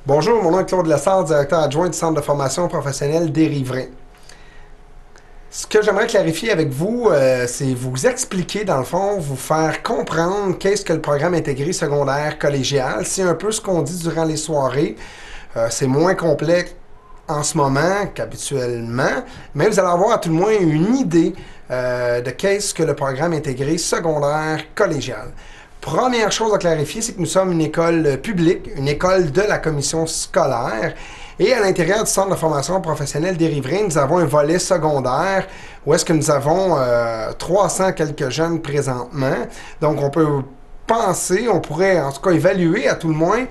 Bonjour, mon nom est Claude Lessard, directeur adjoint du Centre de formation professionnelle des Riverains. Ce que j'aimerais clarifier avec vous, c'est vous expliquer, dans le fond, vous faire comprendre qu'est-ce que le programme intégré secondaire collégial. C'est un peu ce qu'on dit durant les soirées. C'est moins complexe en ce moment qu'habituellement, mais vous allez avoir à tout le moins une idée de qu'est-ce que le programme intégré secondaire collégial. Première chose à clarifier, c'est que nous sommes une école publique, une école de la commission scolaire. Et à l'intérieur du Centre de formation professionnelle des Riverains, nous avons un volet secondaire où est-ce que nous avons 300 quelques jeunes présentement. Donc, on peut penser, on pourrait en tout cas évaluer à tout le moins,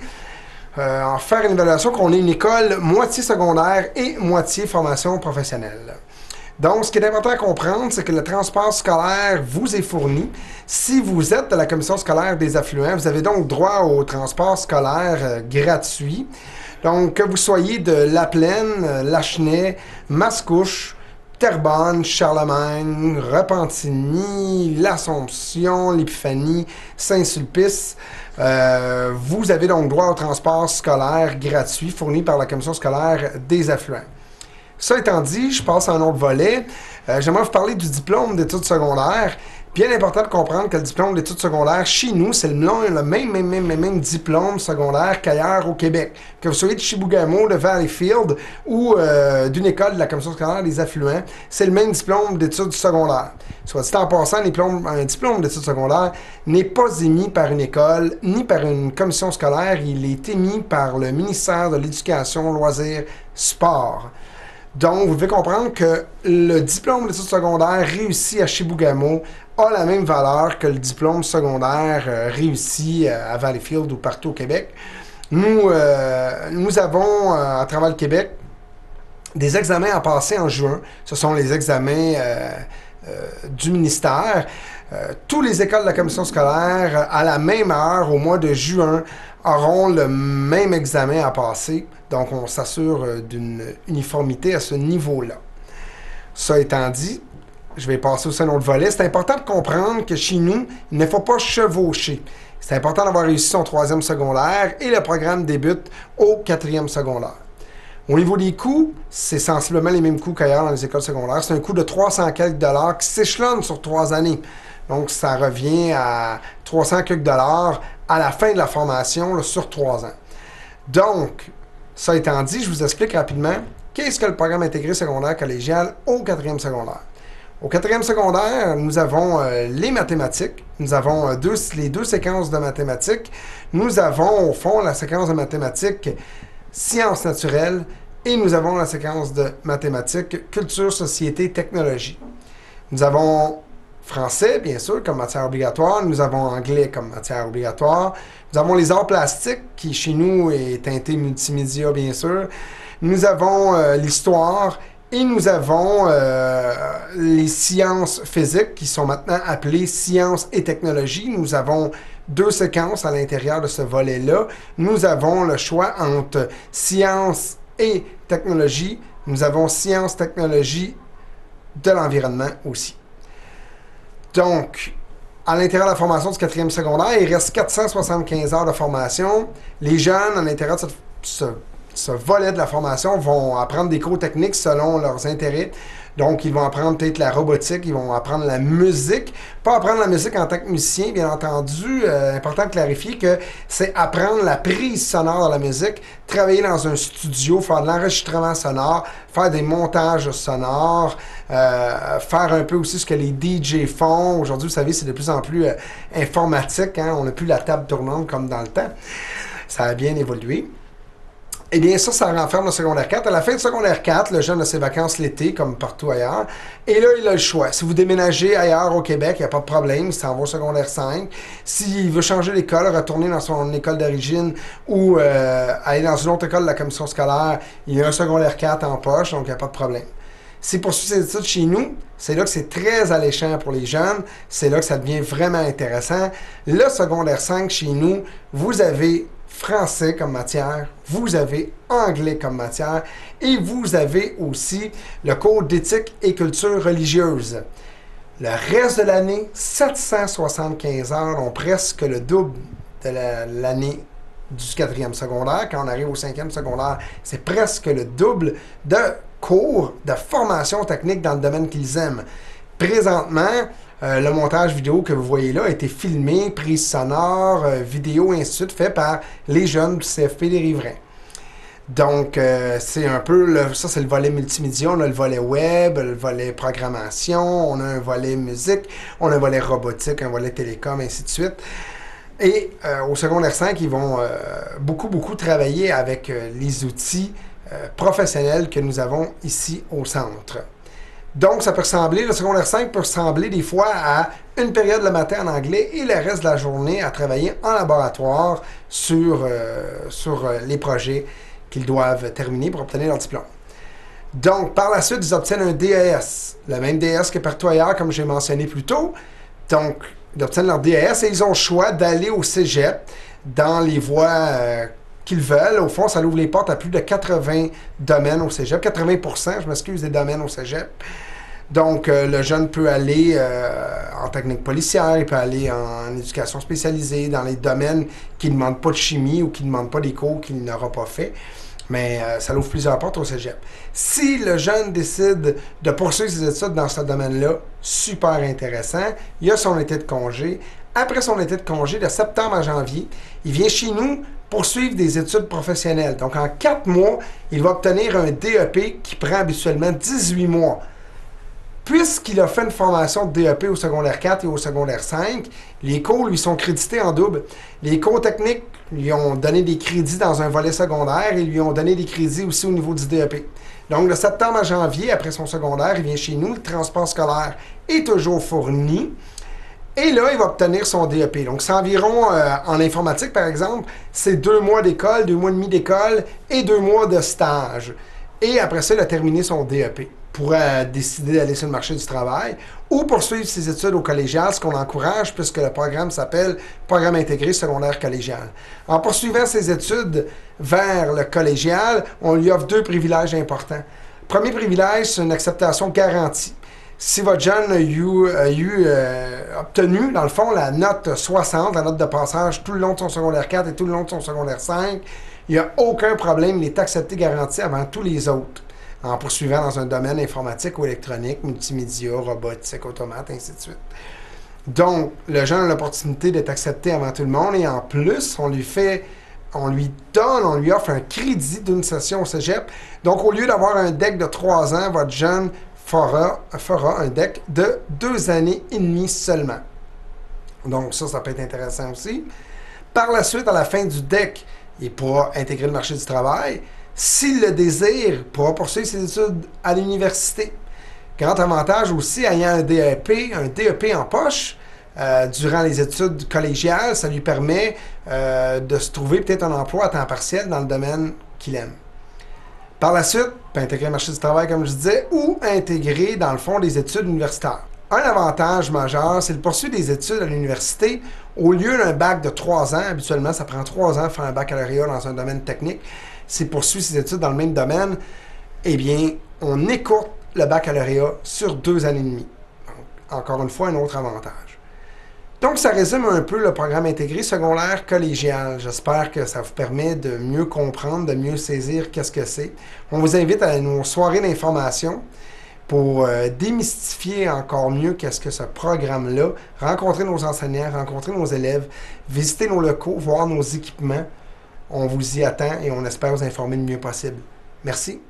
en faire une évaluation qu'on est une école moitié secondaire et moitié formation professionnelle. Donc, ce qui est important à comprendre, c'est que le transport scolaire vous est fourni. Si vous êtes de la commission scolaire des affluents, vous avez donc droit au transport scolaire gratuit. Donc, que vous soyez de La Plaine, Lachenay, Mascouche, Terrebonne, Charlemagne, Repentigny, l'Assomption, l'Épiphanie, Saint-Sulpice, vous avez donc droit au transport scolaire gratuit fourni par la commission scolaire des affluents. Ça étant dit, je passe à un autre volet. J'aimerais vous parler du diplôme d'études secondaires. Bien important de comprendre que le diplôme d'études secondaires, chez nous, c'est le même diplôme secondaire qu'ailleurs au Québec. Que vous soyez de Chibougamau, de Valleyfield ou d'une école de la commission scolaire des affluents, c'est le même diplôme d'études secondaires. Soit dit en passant, un diplôme d'études secondaires n'est pas émis par une école ni par une commission scolaire. Il est émis par le ministère de l'Éducation, Loisirs, Sport. Donc, vous devez comprendre que le diplôme d'études secondaires réussi à Chibougamau a la même valeur que le diplôme secondaire réussi à Valleyfield ou partout au Québec. Nous avons, à travers le Québec, des examens à passer en juin. Ce sont les examens du ministère. Tous les écoles de la commission scolaire, à la même heure, au mois de juin, auront le même examen à passer. Donc, on s'assure d'une uniformité à ce niveau-là. Ça étant dit, je vais passer aussi à un autre volet. C'est important de comprendre que chez nous, il ne faut pas chevaucher. C'est important d'avoir réussi son 3e secondaire et le programme débute au 4e secondaire. Au niveau des coûts, c'est sensiblement les mêmes coûts qu'ailleurs dans les écoles secondaires. C'est un coût de 300 quelques dollars qui s'échelonne sur 3 années. Donc, ça revient à 300 quelques dollars à la fin de la formation là, sur 3 ans. Donc, ça étant dit, je vous explique rapidement qu'est-ce que le programme intégré secondaire collégial au 4e secondaire. Au 4e secondaire, nous avons les mathématiques. Nous avons les deux séquences de mathématiques. Nous avons, au fond, la séquence de mathématiques sciences naturelles et nous avons la séquence de mathématiques culture, société, technologie. Nous avons français, bien sûr, comme matière obligatoire. Nous avons anglais comme matière obligatoire. Nous avons les arts plastiques, qui chez nous est teinté multimédia, bien sûr. Nous avons l'histoire et nous avons les sciences physiques, qui sont maintenant appelées sciences et technologies. Nous avons 2 séquences à l'intérieur de ce volet-là. Nous avons le choix entre sciences et technologie. Nous avons sciences, technologie de l'environnement aussi. Donc, à l'intérieur de la formation du 4e secondaire, il reste 475 heures de formation. Les jeunes, à l'intérieur de ce volet de la formation, vont apprendre des cours techniques selon leurs intérêts. Donc, ils vont apprendre peut-être la robotique, ils vont apprendre la musique. Pas apprendre la musique en tant que musicien, bien entendu. Important de clarifier que c'est apprendre la prise sonore de la musique, travailler dans un studio, faire de l'enregistrement sonore, faire des montages sonores, faire un peu aussi ce que les DJ font. Aujourd'hui, vous savez, c'est de plus en plus informatique. Hein? On n'a plus la table tournante comme dans le temps. Ça a bien évolué. Eh bien, ça renferme le secondaire 4. À la fin du secondaire 4, le jeune a ses vacances l'été, comme partout ailleurs. Et là, il a le choix. Si vous déménagez ailleurs au Québec, il n'y a pas de problème. Il s'en va au secondaire 5. S'il veut changer d'école, retourner dans son école d'origine ou aller dans une autre école de la commission scolaire, il a un secondaire 4 en poche, donc il n'y a pas de problème. S'il poursuit ses études chez nous, c'est là que c'est très alléchant pour les jeunes. C'est là que ça devient vraiment intéressant. Le secondaire 5 chez nous, vous avez français comme matière, vous avez anglais comme matière et vous avez aussi le cours d'éthique et culture religieuse. Le reste de l'année, 775 heures, ont presque le double de l'année du quatrième secondaire. Quand on arrive au cinquième secondaire, c'est presque le double de cours de formation technique dans le domaine qu'ils aiment. Présentement, le montage vidéo que vous voyez là a été filmé, prise sonore, vidéo, et ainsi de suite, fait par les jeunes du CFP des Riverains. Donc, c'est un peu, ça c'est le volet multimédia, on a le volet web, le volet programmation, on a un volet musique, on a un volet robotique, un volet télécom, ainsi de suite. Et au secondaire 5, ils vont beaucoup travailler avec les outils professionnels que nous avons ici au centre. Donc, ça peut ressembler, le secondaire 5 peut ressembler des fois à une période le matin en anglais et le reste de la journée à travailler en laboratoire sur les projets qu'ils doivent terminer pour obtenir leur diplôme. Donc, par la suite, ils obtiennent un DES, le même DES que partout ailleurs, comme j'ai mentionné plus tôt. Donc, ils obtiennent leur DES et ils ont le choix d'aller au cégep dans les voies qu'ils veulent. Au fond, ça ouvre les portes à plus de 80 domaines au cégep, 80%, je m'excuse, des domaines au cégep. Donc, le jeune peut aller en technique policière, il peut aller en éducation spécialisée, dans les domaines qui ne demandent pas de chimie ou qui ne demandent pas des cours qu'il n'aura pas fait. Mais ça ouvre plusieurs portes au cégep. Si le jeune décide de poursuivre ses études dans ce domaine-là, super intéressant, il a son été de congé. Après son été de congé, de septembre à janvier, il vient chez nous poursuivre des études professionnelles. Donc, en 4 mois, il va obtenir un DEP qui prend habituellement 18 mois. Puisqu'il a fait une formation de DEP au secondaire 4 et au secondaire 5, les cours lui sont crédités en double. Les cours techniques lui ont donné des crédits dans un volet secondaire et lui ont donné des crédits aussi au niveau du DEP. Donc, de septembre à janvier, après son secondaire, il vient chez nous, le transport scolaire est toujours fourni. Et là, il va obtenir son DEP. Donc, c'est environ, en informatique, par exemple, c'est 2 mois d'école, 2 mois et demi d'école et 2 mois de stage. Et après ça, il a terminé son DEP pour décider d'aller sur le marché du travail ou poursuivre ses études au collégial, ce qu'on encourage puisque le programme s'appelle Programme intégré secondaire collégial. En poursuivant ses études vers le collégial, on lui offre 2 privilèges importants. Premier privilège, c'est une acceptation garantie. Si votre jeune a obtenu, dans le fond, la note 60, la note de passage tout le long de son secondaire 4 et tout le long de son secondaire 5, il n'y a aucun problème, il est accepté garanti avant tous les autres, en poursuivant dans un domaine informatique ou électronique, multimédia, robotique, automate, ainsi de suite. Donc, le jeune a l'opportunité d'être accepté avant tout le monde et en plus, on lui offre un crédit d'une session au cégep. Donc, au lieu d'avoir un DEC de 3 ans, votre jeune fera un DEC de 2 années et demie seulement. Donc, ça peut être intéressant aussi. Par la suite, à la fin du DEC, il pourra intégrer le marché du travail. S'il le désire, il pourra poursuivre ses études à l'université. Grand avantage aussi, ayant un DEP en poche, durant les études collégiales, ça lui permet de se trouver peut-être un emploi à temps partiel dans le domaine qu'il aime. Par la suite, il peut intégrer le marché du travail, comme je disais, ou intégrer, dans le fond, des études universitaires. Un avantage majeur, c'est de poursuivre des études à l'université. Au lieu d'un bac de 3 ans, habituellement, ça prend 3 ans de faire un baccalauréat dans un domaine technique. S'il poursuit ses études dans le même domaine, eh bien, on écourte le baccalauréat sur 2 années et demie. Donc, encore une fois, un autre avantage. Donc, ça résume un peu le programme intégré secondaire collégial. J'espère que ça vous permet de mieux comprendre, de mieux saisir qu'est-ce que c'est. On vous invite à nos soirées d'information pour démystifier encore mieux qu'est-ce que ce programme-là, rencontrer nos enseignants, rencontrer nos élèves, visiter nos locaux, voir nos équipements. On vous y attend et on espère vous informer le mieux possible. Merci.